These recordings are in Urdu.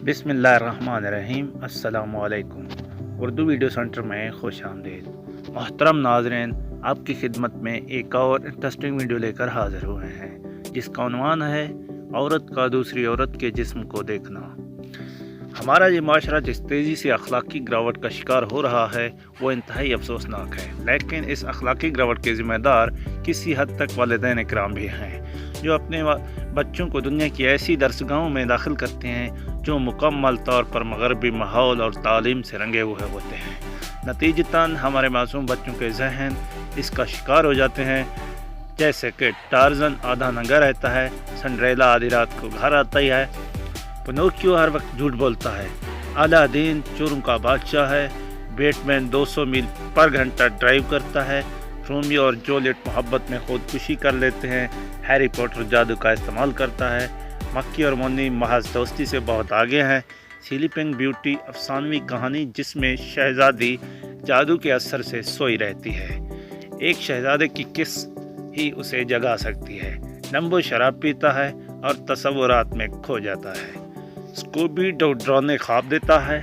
بسم اللہ الرحمن الرحیم۔ السلام علیکم۔ اردو ویڈیو سینٹر میں خوش آمدید۔ محترم ناظرین، آپ کی خدمت میں ایک اور انٹرسٹنگ ویڈیو لے کر حاضر ہوئے ہیں، جس کا عنوان ہے عورت کا دوسری عورت کے جسم کو دیکھنا۔ ہمارا یہ معاشرہ جس تیزی سے اخلاقی گراوٹ کا شکار ہو رہا ہے وہ انتہائی افسوسناک ہے، لیکن اس اخلاقی گراوٹ کے ذمہ دار کسی حد تک والدین اکرام بھی ہیں، جو اپنے بچوں کو دنیا کی ایسی درسگاہوں میں داخل کرتے ہیں جو مکمل طور پر مغربی ماحول اور تعلیم سے رنگے ہوئے ہوتے ہیں۔ نتیجتاً ہمارے معصوم بچوں کے ذہن اس کا شکار ہو جاتے ہیں، جیسے کہ ٹارزن آدھا ننگا رہتا ہے، سنڈریلا آدھی رات کو گھر آتا ہی ہے، پنوکیو ہر وقت جھوٹ بولتا ہے، الادین چوروں کا بادشاہ ہے، بیٹ مین 200 میل پر گھنٹہ ڈرائیو کرتا ہے، رومیو اور جولیٹ محبت میں خودکشی کر لیتے ہیں، ہیری پوٹر جادو کا استعمال کرتا ہے، مکی اور مونی محض دوستی سے بہت آگے ہیں، سلیپنگ بیوٹی افسانوی کہانی جس میں شہزادی جادو کے اثر سے سوئی رہتی ہے، ایک شہزادے کی کس ہی اسے جگا سکتی ہے، نمبو شراب پیتا ہے اور تصورات میں کھو جاتا ہے، اسکوبی ڈو ڈرانے خواب دیتا ہے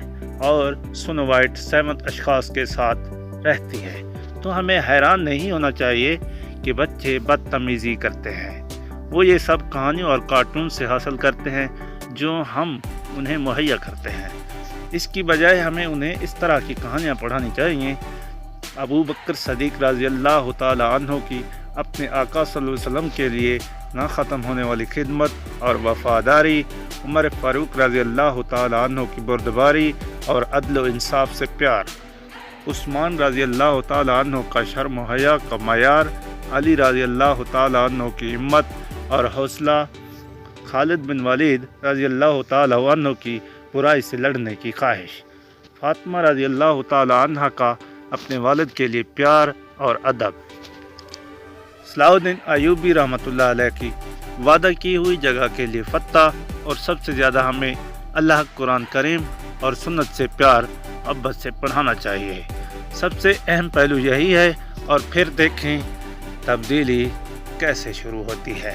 اور سنو وائٹ سہمت اشخاص کے ساتھ رہتی ہے، تو ہمیں حیران نہیں ہونا چاہیے کہ بچے بدتمیزی کرتے ہیں۔ وہ یہ سب کہانیوں اور کارٹون سے حاصل کرتے ہیں جو ہم انہیں مہیا کرتے ہیں۔ اس کی بجائے ہمیں انہیں اس طرح کی کہانیاں پڑھانی چاہیے۔ ابو بکر صدیق رضی اللہ تعالی عنہ کی اپنے آقا صلی اللہ علیہ وسلم کے لیے نہ ختم ہونے والی خدمت اور وفاداری، عمر فاروق رضی اللہ تعالی عنہ کی بردباری اور عدل و انصاف سے پیار، عثمان رضی اللہ تعالی عنہ کا شرم و حیا کا معیار، علی رضی اللہ تعالی عنہ کی ہمت اور حوصلہ، خالد بن ولید رضی اللہ تعالی عنہ کی برائی سے لڑنے کی خواہش، فاطمہ رضی اللہ تعالی عنہ کا اپنے والد کے لیے پیار اور ادب، صلاح الدین ایوبی رحمۃ اللہ علیہ کی وعدہ کی ہوئی جگہ کے لیے فتح، اور سب سے زیادہ ہمیں اللہ قرآن کریم اور سنت سے پیار محبت سے پڑھانا چاہیے۔ سب سے اہم پہلو یہی ہے، اور پھر دیکھیں تبدیلی کیسے شروع ہوتی ہے۔